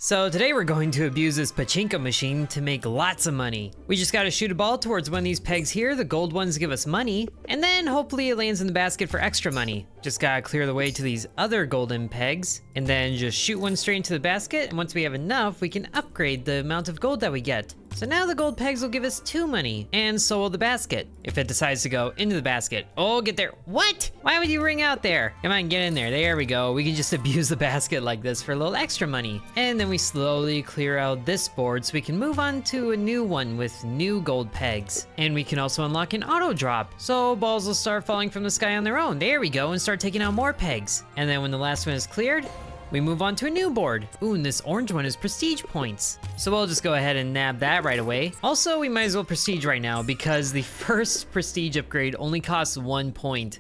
So today we're going to abuse this Pachinko machine to make lots of money. We just gotta shoot a ball towards one of these pegs here, the gold ones give us money, and then hopefully it lands in the basket for extra money. Just gotta clear the way to these other golden pegs, and then just shoot one straight into the basket, and once we have enough, we can upgrade the amount of gold that we get. So now the gold pegs will give us 2 money, and so will the basket, if it decides to go into the basket. Oh, get there. What? Why would you ring out there? Come on, get in there. There we go. We can just abuse the basket like this for a little extra money. And then we slowly clear out this board so we can move on to a new one with new gold pegs. And we can also unlock an auto drop, so balls will start falling from the sky on their own. There we go, and start taking out more pegs. And then when the last one is cleared, we move on to a new board. Ooh, and this orange one is prestige points. So we'll just go ahead and nab that right away. Also, we might as well prestige right now because the first prestige upgrade only costs 1 point,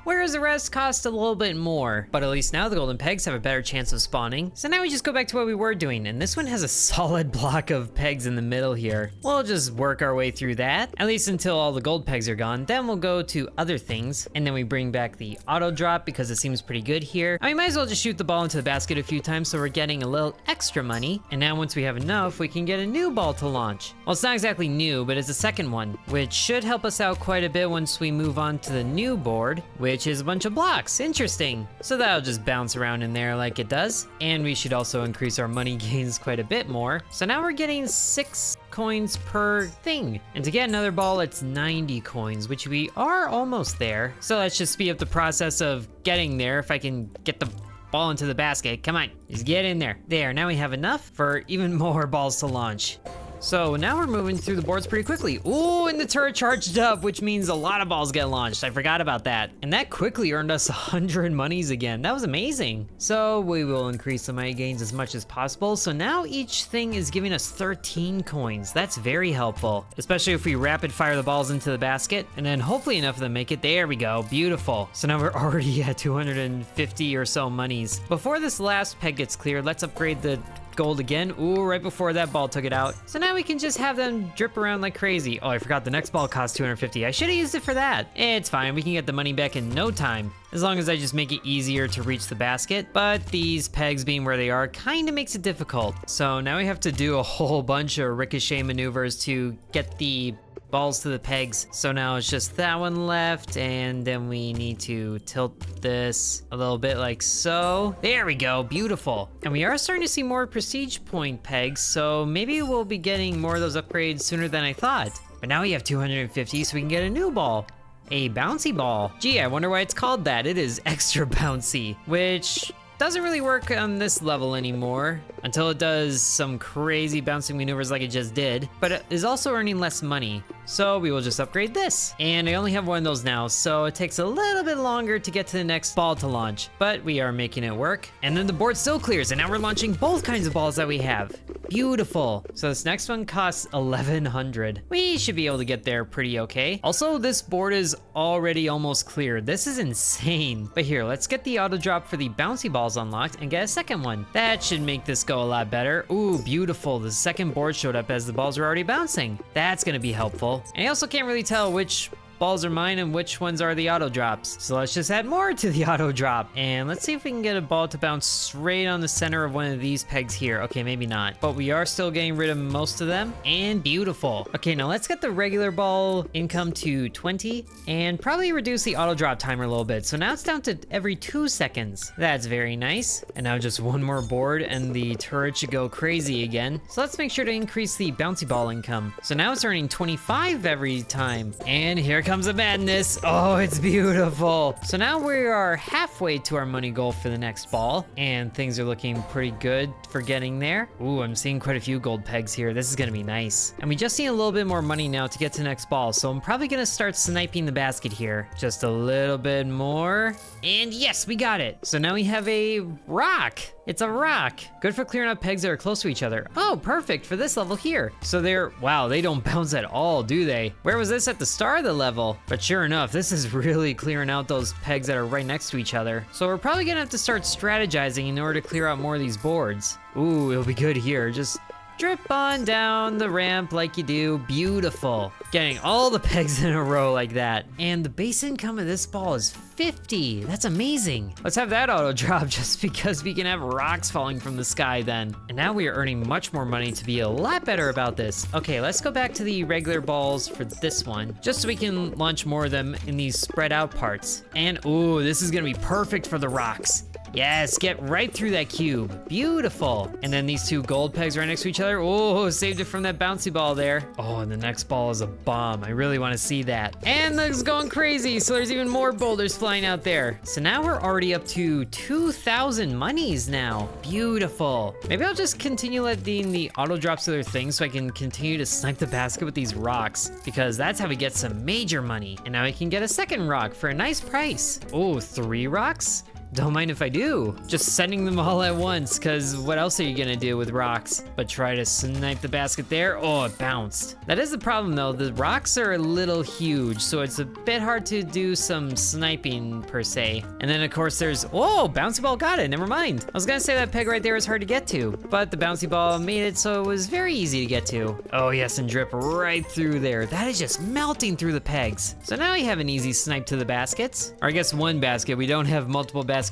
whereas the rest cost a little bit more. But at least now the golden pegs have a better chance of spawning. So now we just go back to what we were doing, and this one has a solid block of pegs in the middle here. We'll just work our way through that, at least until all the gold pegs are gone. Then we'll go to other things, and then we bring back the auto drop because it seems pretty good here. I mean, might as well just shoot the ball into the basket a few times so we're getting a little extra money. And now once we have enough, we can get a new ball to launch. Well, it's not exactly new, but it's a second one, which should help us out quite a bit once we move on to the new board, which is a bunch of blocks. Interesting. So that'll just bounce around in there like it does. And we should also increase our money gains quite a bit more. So now we're getting 6 coins per thing. And to get another ball, it's 90 coins, which we are almost there. So let's just speed up the process of getting there. If I can get the ball into the basket. Come on, just get in there. There, now we have enough for even more balls to launch. So now we're moving through the boards pretty quickly. Ooh, and the turret charged up, which means a lot of balls get launched. I forgot about that. And that quickly earned us 100 monies again. That was amazing. So we will increase the money gains as much as possible. So now each thing is giving us 13 coins. That's very helpful, especially if we rapid fire the balls into the basket, and then hopefully enough of them make it. There we go, beautiful. So now we're already at 250 or so monies. Before this last peg gets cleared, let's upgrade the gold again. Ooh, right before that ball took it out. So now we can just have them drip around like crazy. Oh, I forgot the next ball costs 250. I should have used it for that. It's fine, we can get the money back in no time, as long as I just make it easier to reach the basket. But these pegs being where they are kind of makes it difficult. So now we have to do a whole bunch of ricochet maneuvers to get the balls to the pegs. So now it's just that one left, and then we need to tilt this a little bit like so. There we go, beautiful. And we are starting to see more prestige point pegs, so maybe we'll be getting more of those upgrades sooner than I thought. But now we have 250, so we can get a new ball. A bouncy ball. Gee, I wonder why it's called that. It is extra bouncy, which doesn't really work on this level anymore until it does some crazy bouncing maneuvers like it just did, but it is also earning less money. So we will just upgrade this. And I only have one of those now, so it takes a little bit longer to get to the next ball to launch, but we are making it work. And then the board still clears, and now we're launching both kinds of balls that we have. Beautiful. So this next one costs 1100. We should be able to get there pretty okay. Also, this board is already almost cleared. This is insane. But here, let's get the auto drop for the bouncy balls unlocked and get a second one. That should make this go a lot better. Ooh, beautiful. The second board showed up as the balls were already bouncing. That's gonna be helpful. And I also can't really tell which balls are mine and which ones are the auto drops. So let's just add more to the auto drop. And let's see if we can get a ball to bounce straight on the center of one of these pegs here. Okay, maybe not. But we are still getting rid of most of them. And beautiful. Okay, now let's get the regular ball income to 20 and probably reduce the auto drop timer a little bit. So now it's down to every 2 seconds. That's very nice. And now just one more board and the turret should go crazy again. So let's make sure to increase the bouncy ball income. So now it's earning 25 every time. And here comes the madness. Oh, it's beautiful. So now we are halfway to our money goal for the next ball, and things are looking pretty good for getting there. Ooh, I'm seeing quite a few gold pegs here. This is gonna be nice. And we just need a little bit more money now to get to the next ball, so I'm probably gonna start sniping the basket here. Just a little bit more. And yes, we got it. So now we have a rock. It's a rock. Good for clearing out pegs that are close to each other. Oh, perfect for this level here. So wow, they don't bounce at all, do they? Where was this at the start of the level? But sure enough, this is really clearing out those pegs that are right next to each other. So we're probably gonna have to start strategizing in order to clear out more of these boards. Ooh, it'll be good here. Just drip on down the ramp like you do. Beautiful. Getting all the pegs in a row like that. And the base income of this ball is 50. That's amazing. Let's have that auto drop just because we can have rocks falling from the sky then. And now we are earning much more money to be a lot better about this. Okay, let's go back to the regular balls for this one, just so we can launch more of them in these spread out parts. And ooh, this is gonna be perfect for the rocks. Yes, get right through that cube. Beautiful. And then these two gold pegs right next to each other. Oh, saved it from that bouncy ball there. Oh, and the next ball is a bomb. I really want to see that. And it's going crazy, so there's even more boulders flying out there. So now we're already up to 2,000 monies now. Beautiful. Maybe I'll just continue letting the auto drops to their things so I can continue to snipe the basket with these rocks, because that's how we get some major money. And now we can get a second rock for a nice price. Oh, 3 rocks? Don't mind if I do. Just sending them all at once, cause what else are you gonna do with rocks but try to snipe the basket there? Oh, it bounced. That is the problem though, the rocks are a little huge, so it's a bit hard to do some sniping per se. And then of course there's, oh, bouncy ball got it, never mind. I was gonna say that peg right there is hard to get to, but the bouncy ball made it so it was very easy to get to. Oh yes, and drip right through there. That is just melting through the pegs. So now we have an easy snipe to the baskets. Or I guess one basket, we don't have multiple baskets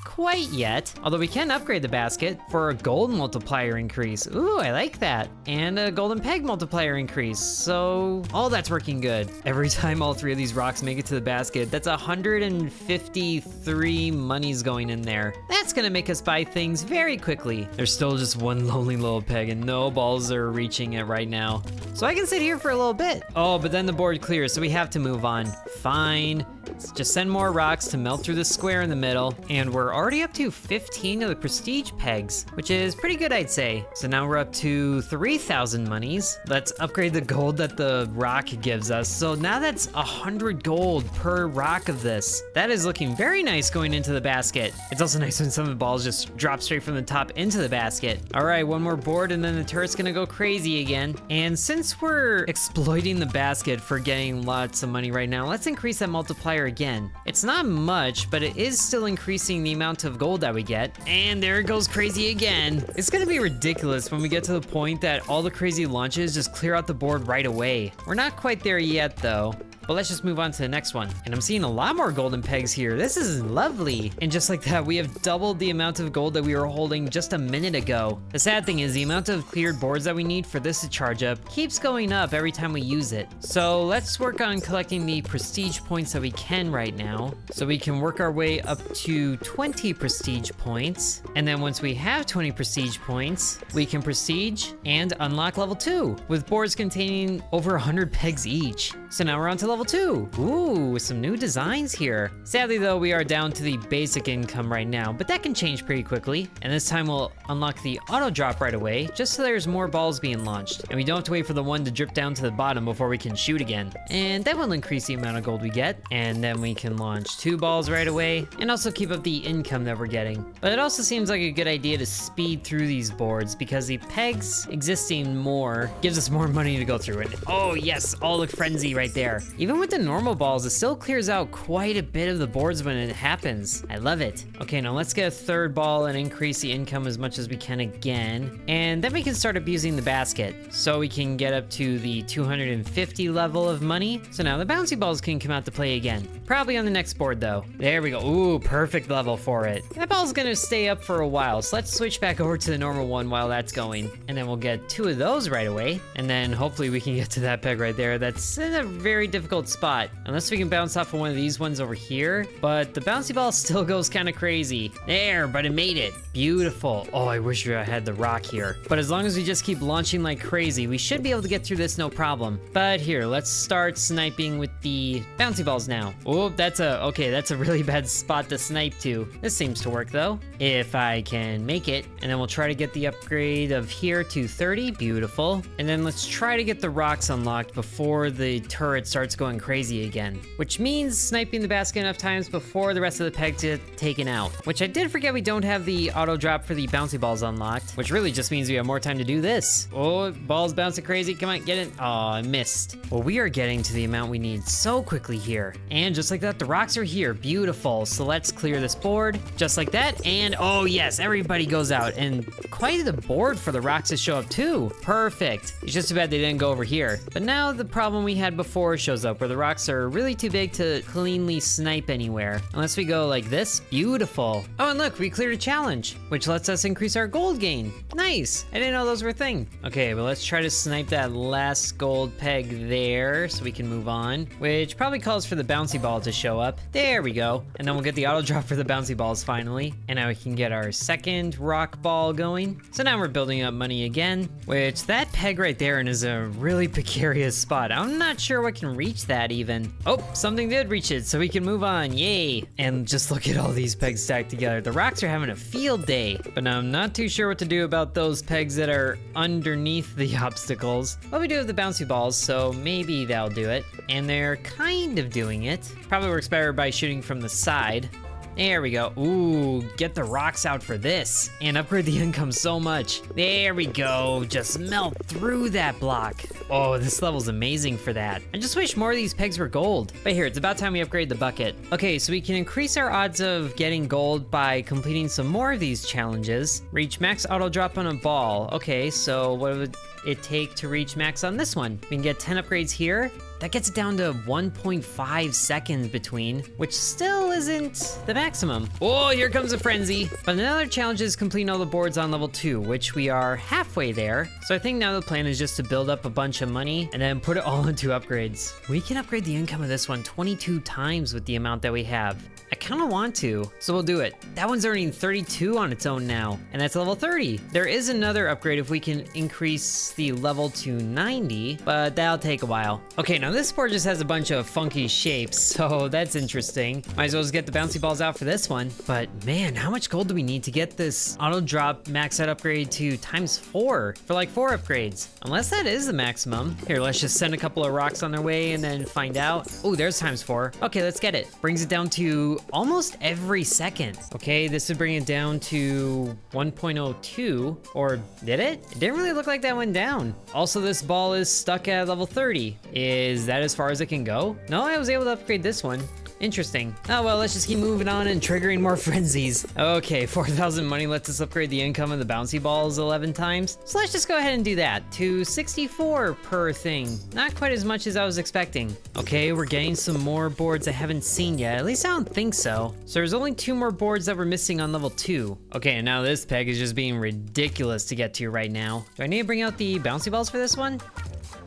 quite yet, although we can upgrade the basket for a gold multiplier increase. Ooh, I like that. And a golden peg multiplier increase. So all that's working good. Every time all 3 of these rocks make it to the basket, that's 153 monies going in there. That's gonna make us buy things very quickly. There's still just one lonely little peg and no balls are reaching it right now. So I can sit here for a little bit. Oh, but then the board clears, so we have to move on. Fine. Let's just send more rocks to melt through the square in the middle. And we're already up to 15 of the prestige pegs, which is pretty good, I'd say. So now we're up to 3,000 monies. Let's upgrade the gold that the rock gives us. So now that's 100 gold per rock of this. That is looking very nice going into the basket. It's also nice when some of the balls just drop straight from the top into the basket. All right, one more board and then the turret's gonna go crazy again. And since we're exploiting the basket for getting lots of money right now, let's increase that multiplier again. It's not much, but it is still increasing the amount of gold that we get. And there it goes crazy again. It's gonna be ridiculous when we get to the point that all the crazy launches just clear out the board right away. We're not quite there yet though. But let's just move on to the next one. And I'm seeing a lot more golden pegs here. This is lovely. And just like that, we have doubled the amount of gold that we were holding just a minute ago. The sad thing is the amount of cleared boards that we need for this to charge up keeps going up every time we use it. So let's work on collecting the prestige points that we can right now. So we can work our way up to 20 prestige points. And then once we have 20 prestige points, we can prestige and unlock level 2 with boards containing over 100 pegs each. So now we're on to level 2. Ooh, some new designs here. Sadly though, we are down to the basic income right now, but that can change pretty quickly. And this time we'll unlock the auto drop right away, just so there's more balls being launched. And we don't have to wait for the one to drip down to the bottom before we can shoot again. And that will increase the amount of gold we get. And then we can launch 2 balls right away, and also keep up the income that we're getting. But it also seems like a good idea to speed through these boards, because the pegs existing more gives us more money to go through it. Oh yes, all the frenzy right there. Even with the normal balls, it still clears out quite a bit of the boards when it happens. I love it. Okay, now let's get a 3rd ball and increase the income as much as we can again. And then we can start abusing the basket. So we can get up to the 250 level of money. So now the bouncy balls can come out to play again. Probably on the next board though. There we go. Ooh, perfect level for it. That ball's gonna stay up for a while, so let's switch back over to the normal one while that's going. And then we'll get 2 of those right away. And then hopefully we can get to that peg right there. That's in a very difficult spot. Unless we can bounce off of one of these ones over here. But the bouncy ball still goes kind of crazy. There, but it made it. Beautiful. Oh, I wish I had the rock here. But as long as we just keep launching like crazy, we should be able to get through this no problem. But here, let's start sniping with the bouncy balls now. Oh, that's a really bad spot to snipe to. This seems to work though, if I can make it. And then we'll try to get the upgrade of here to 30. Beautiful. And then let's try to get the rocks unlocked before the turret starts going crazy again, which means sniping the basket enough times before the rest of the pegs get taken out. Which I did forget we don't have the auto drop for the bouncy balls unlocked, which really just means we have more time to do this. Oh, balls bouncing crazy. Come on, get it. Oh, I missed. Well, we are getting to the amount we need so quickly here. And just like that, the rocks are here. Beautiful. So let's clear this board just like that. And oh yes, everybody goes out, and quite the board for the rocks to show up too. Perfect. It's just too bad they didn't go over here. But now the problem we had before shows up setup where the rocks are really too big to cleanly snipe anywhere. Unless we go like this, beautiful. Oh, and look, we cleared a challenge, which lets us increase our gold gain. Nice, I didn't know those were a thing. Okay, but let's try to snipe that last gold peg there so we can move on, which probably calls for the bouncy ball to show up. There we go. And then we'll get the auto drop for the bouncy balls finally. And now we can get our second rock ball going. So now we're building up money again, which that peg right there is a really precarious spot. I'm not sure what can reach that even. Oh, something did reach it, so we can move on, yay. And just look at all these pegs stacked together. The rocks are having a field day, but I'm not too sure what to do about those pegs that are underneath the obstacles. Well, we do have the bouncy balls, so maybe that'll do it. And they're kind of doing it. Probably works better by shooting from the side. There we go. Ooh, get the rocks out for this and upgrade the income so much. There we go. Just melt through that block. Oh, this level's amazing for that. I just wish more of these pegs were gold. But here, it's about time we upgrade the bucket. Okay, so we can increase our odds of getting gold by completing some more of these challenges. Reach max auto drop on a ball. Okay, so what would it take to reach max on this one? We can get 10 upgrades here. That gets it down to 1.5 seconds between, which still isn't the maximum. Oh, here comes a frenzy. But another challenge is completing all the boards on level 2, which we are halfway there. So I think now the plan is just to build up a bunch of money and then put it all into upgrades. We can upgrade the income of this one 22 times with the amount that we have. I kind of want to, so we'll do it. That one's earning 32 on its own now, and that's level 30. There is another upgrade if we can increase the level to 90, but that'll take a while. Okay, now this board just has a bunch of funky shapes, so that's interesting. Might as well just get the bouncy balls out for this one. But man, how much gold do we need to get this auto drop max out upgrade to times 4 for like 4 upgrades? Unless that is the maximum. Here, let's just send a couple of rocks on their way and then find out. Oh, there's times 4. Okay, let's get it. Brings it down to almost every second. Okay, this would bring it down to 1.02, or did it? It didn't really look like that went down. Also, this ball is stuck at level 30. Is that as far as it can go? No, I was able to upgrade this one. Interesting. Oh, well, let's just keep moving on and triggering more frenzies. Okay, 4,000 money lets us upgrade the income of the bouncy balls 11 times. So let's just go ahead and do that to 64 per thing. Not quite as much as I was expecting. Okay, we're getting some more boards I haven't seen yet. At least I don't think so. So there's only 2 more boards that we're missing on level 2. Okay, and now this peg is just being ridiculous to get to right now. Do I need to bring out the bouncy balls for this one?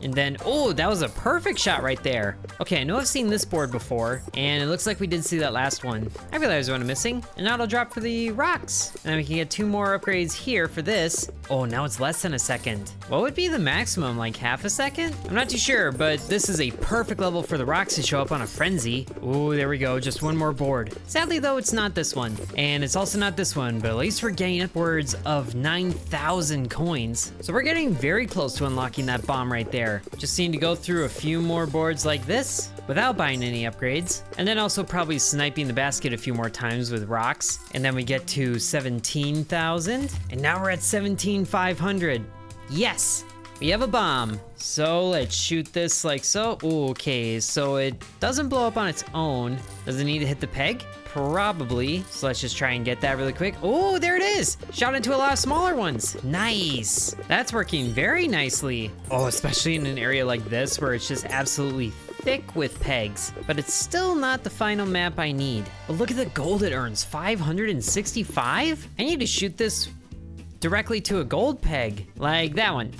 And then, oh, that was a perfect shot right there. Okay, I know I've seen this board before, and it looks like we did see that last one. I realized what I'm missing. An auto drop for the rocks. And then we can get 2 more upgrades here for this. Oh, now it's less than a second. What would be the maximum, like half a second? I'm not too sure, but this is a perfect level for the rocks to show up on a frenzy. Oh, there we go, just 1 more board. Sadly though, it's not this one. And it's also not this one, but at least we're getting upwards of 9,000 coins. So we're getting very close to unlocking that bomb right there. Just need to go through a few more boards like this without buying any upgrades. And then also probably sniping the basket a few more times with rocks. And then we get to 17,000. And now we're at 17,500. Yes, we have a bomb. So let's shoot this like so. Ooh, okay, so it doesn't blow up on its own. Does it need to hit the peg? Probably. So let's just try and get that really quick. Oh, there it is. Shot into a lot of smaller ones. Nice. That's working very nicely. Oh, especially in an area like this where it's just absolutely thick with pegs, but it's still not the final map I need. But look at the gold it earns, 565? I need to shoot this directly to a gold peg, like that one.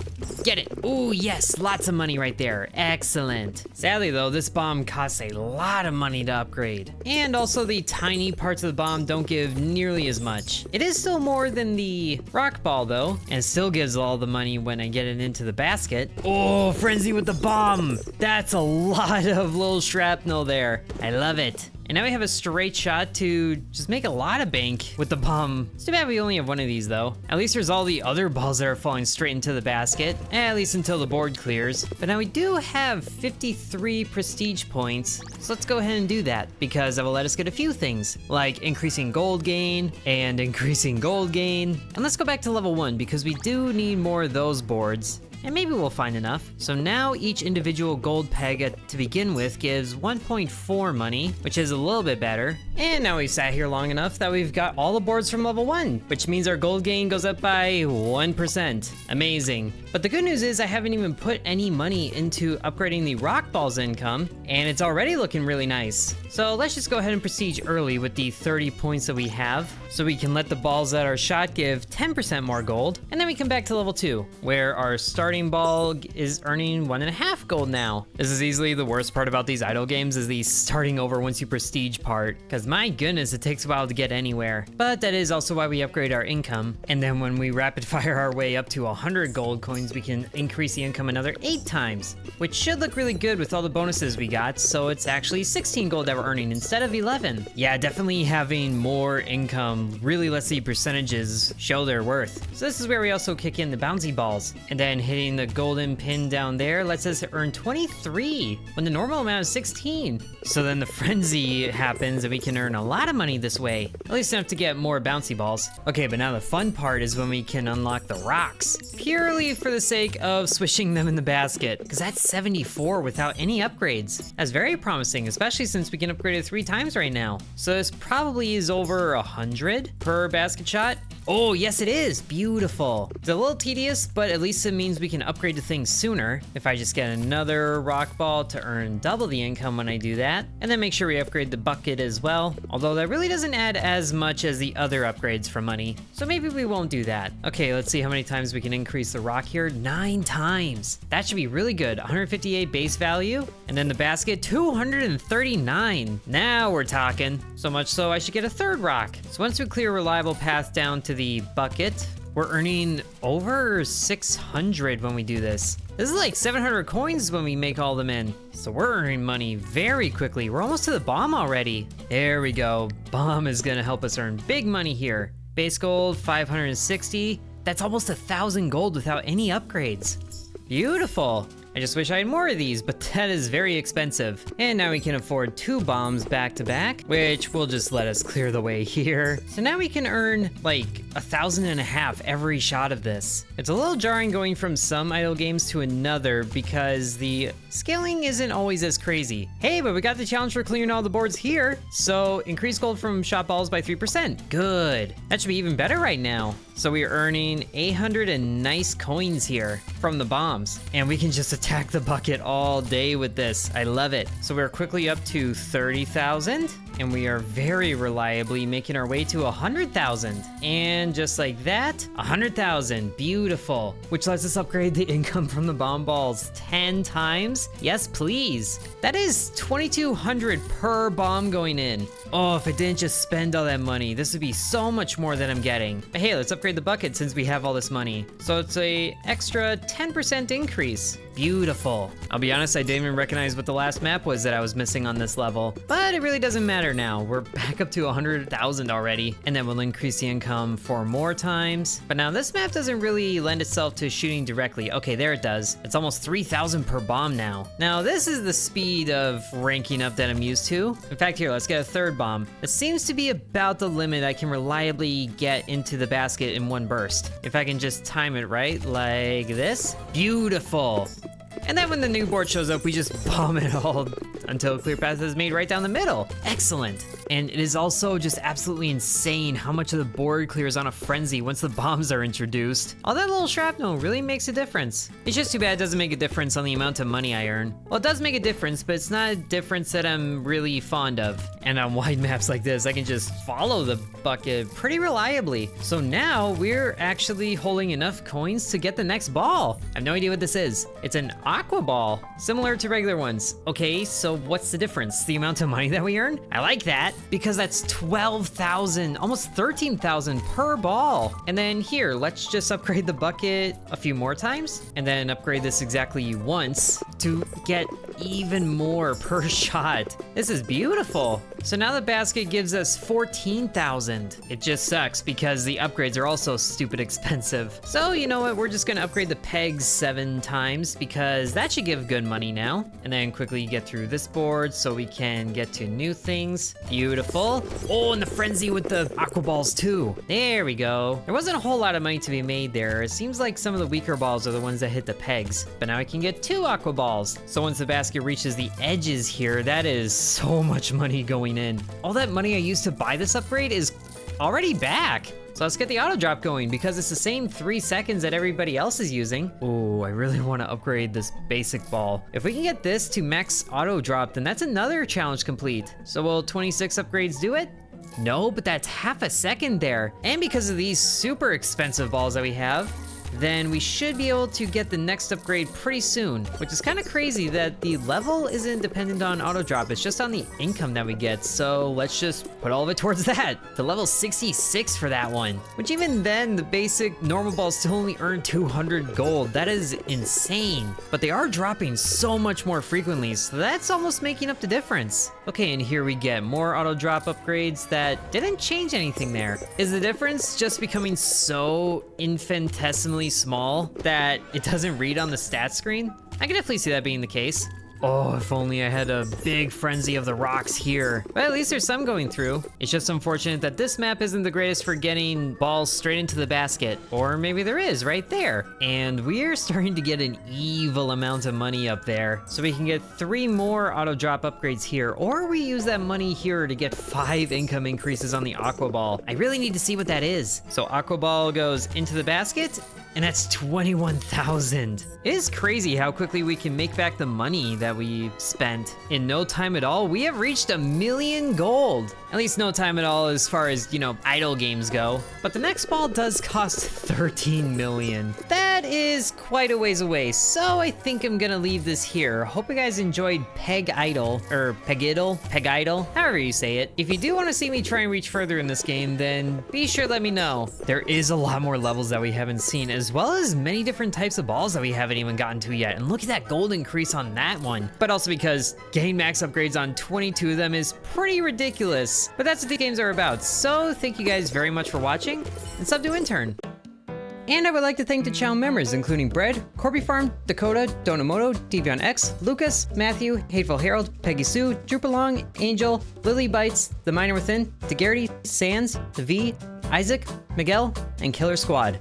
Get it. Ooh, yes, lots of money right there. Excellent. Sadly though, this bomb costs a lot of money to upgrade. And also the tiny parts of the bomb don't give nearly as much. It is still more than the rock ball though, and still gives all the money when I get it into the basket. Oh, frenzy with the bomb. That's a lot of little shrapnel there. I love it. And now we have a straight shot to just make a lot of bank with the bomb. It's too bad we only have one of these though. At least there's all the other balls that are falling straight into the basket, at least until the board clears. But now we do have 53 prestige points, so let's go ahead and do that because that will let us get a few things, like increasing gold gain and increasing gold gain. And let's go back to level 1 because we do need more of those boards. and maybe we'll find enough. So now each individual gold peg to begin with gives 1.4 money, which is a little bit better. And now we've sat here long enough that we've got all the boards from level 1, which means our gold gain goes up by 1%. Amazing. But the good news is I haven't even put any money into upgrading the rock balls income, and it's already looking really nice. So let's just go ahead and prestige early with the 30 points that we have, so we can let the balls that are shot give 10% more gold, and then we come back to level 2, where our starting ball is earning 1.5 gold now. This is easily the worst part about these idle games, is the starting over once you prestige part, because my goodness, it takes a while to get anywhere. But that is also why we upgrade our income, and then when we rapid fire our way up to 100 gold coins, we can increase the income another 8 times, which should look really good with all the bonuses we got, so it's actually 16 gold that we're earning instead of 11. Yeah, definitely having more income really lets the percentages show their worth. So this is where we also kick in the bouncy balls, and then hitting the golden pin down there lets us earn 23 when the normal amount is 16. So then the frenzy happens and we can earn a lot of money this way, at least enough to get more bouncy balls. Okay, but now the fun part is when we can unlock the rocks, purely for the sake of swishing them in the basket, because that's 74 without any upgrades. That's very promising, especially since we can upgrade it 3 times right now. So this probably is over 100 per basket shot. Oh, yes it is, beautiful. It's a little tedious, but at least it means we can upgrade to things sooner. If I just get another rock ball to earn double the income when I do that, and then make sure we upgrade the bucket as well, although that really doesn't add as much as the other upgrades for money, so maybe we won't do that. Okay, let's see how many times we can increase the rock here. 9 times. That should be really good. 158 base value, and then the basket 239. Now we're talking. So much so I should get a 3rd rock. So once we clear a reliable path down to the bucket, we're earning over 600 when we do this. This is like 700 coins when we make all them in. So we're earning money very quickly. We're almost to the bomb already. There we go. Bomb is gonna help us earn big money here. Base gold, 560. That's almost 1,000 gold without any upgrades. Beautiful. I just wish I had more of these, but that is very expensive. And now we can afford 2 bombs back to back, which will just let us clear the way here. So now we can earn like 1,500 every shot of this. It's a little jarring going from some idle games to another because the scaling isn't always as crazy. Hey, but we got the challenge for clearing all the boards here. So increase gold from shot balls by 3%. Good. That should be even better right now. So we're earning 800 and nice coins here from the bombs. And we can just attack the bucket all day with this. I love it. So we're quickly up to 30,000. And we are very reliably making our way to 100,000. And just like that, 100,000, beautiful. Which lets us upgrade the income from the bomb balls 10 times. Yes, please. That is 2,200 per bomb going in. Oh, if I didn't just spend all that money, this would be so much more than I'm getting. But hey, let's upgrade the bucket since we have all this money. So it's a extra 10% increase. Beautiful. I'll be honest, I didn't even recognize what the last map was that I was missing on this level, but it really doesn't matter now. We're back up to 100,000 already, and then we'll increase the income 4 more times. But now this map doesn't really lend itself to shooting directly. Okay, there it does. It's almost 3,000 per bomb now. Now this is the speed of ranking up that I'm used to. In fact, here, let's get a 3rd bomb. It seems to be about the limit I can reliably get into the basket in one burst. If I can just time it right, like this. Beautiful. And then when the new board shows up, we just bomb it all until a clear path is made right down the middle. Excellent. And it is also just absolutely insane how much of the board clears on a frenzy once the bombs are introduced. All that little shrapnel really makes a difference. It's just too bad it doesn't make a difference on the amount of money I earn. Well, it does make a difference, but it's not a difference that I'm really fond of. And on wide maps like this, I can just follow the bucket pretty reliably. So now we're actually holding enough coins to get the next ball. I have no idea what this is. It's an Aqua ball, similar to regular ones. Okay, so what's the difference? The amount of money that we earn? I like that, because that's 12,000, almost 13,000 per ball. And then here, let's just upgrade the bucket a few more times, and then upgrade this exactly once to get even more per shot. This is beautiful. So now the basket gives us 14,000. It just sucks because the upgrades are also stupid expensive. So you know what, we're just gonna upgrade the pegs 7 times because because that should give good money now. And then quickly get through this board so we can get to new things. Beautiful. Oh, and the frenzy with the aqua balls too. There we go. There wasn't a whole lot of money to be made there. It seems like some of the weaker balls are the ones that hit the pegs, but now I can get 2 aqua balls. So once the basket reaches the edges here, that is so much money going in. All that money I used to buy this upgrade is already back. So let's get the auto drop going because it's the same 3 seconds that everybody else is using. Oh, I really want to upgrade this basic ball. If we can get this to max auto drop, then that's another challenge complete. So will 26 upgrades do it? No, but that's half a second there. And because of these super expensive balls that we have, then we should be able to get the next upgrade pretty soon, which is kind of crazy that the level isn't dependent on auto drop, it's just on the income that we get. So let's just put all of it towards that. To level 66 for that one, which even then the basic normal balls still only earn 200 gold. That is insane, but they are dropping so much more frequently, so that's almost making up the difference. Okay, and here we get more auto drop upgrades that didn't change anything there. Is the difference just becoming so infinitesimally small that it doesn't read on the stat screen? I can definitely see that being the case. Oh, if only I had a big frenzy of the rocks here. But at least there's some going through. It's just unfortunate that this map isn't the greatest for getting balls straight into the basket. Or maybe there is right there. And we're starting to get an evil amount of money up there. So we can get 3 more auto drop upgrades here. Or we use that money here to get 5 income increases on the aqua ball. I really need to see what that is. So aqua ball goes into the basket, and that's 21,000. It is crazy how quickly we can make back the money that we spent. In no time at all, we have reached 1,000,000 gold. At least no time at all as far as, you know, idle games go. But the next ball does cost 13 million. That is quite a ways away, so I think I'm gonna leave this here. Hope you guys enjoyed PegIdle, or PegIdle, however you say it. If you do want to see me try and reach further in this game, then be sure to let me know. There is a lot more levels that we haven't seen, as well as many different types of balls that we haven't even gotten to yet. And look at that gold increase on that one. But also because getting max upgrades on 22 of them is pretty ridiculous. But that's what the games are about. So thank you guys very much for watching, and sub to Intern. And I would like to thank the channel members, including Bread, Corby Farm, Dakota, Donamoto, Devion X, Lucas, Matthew, Hateful Harold, Peggy Sue, Droopalong, Angel, Lily Bites, The Miner Within, DeGarity, Sands, The V, Isaac, Miguel, and Killer Squad.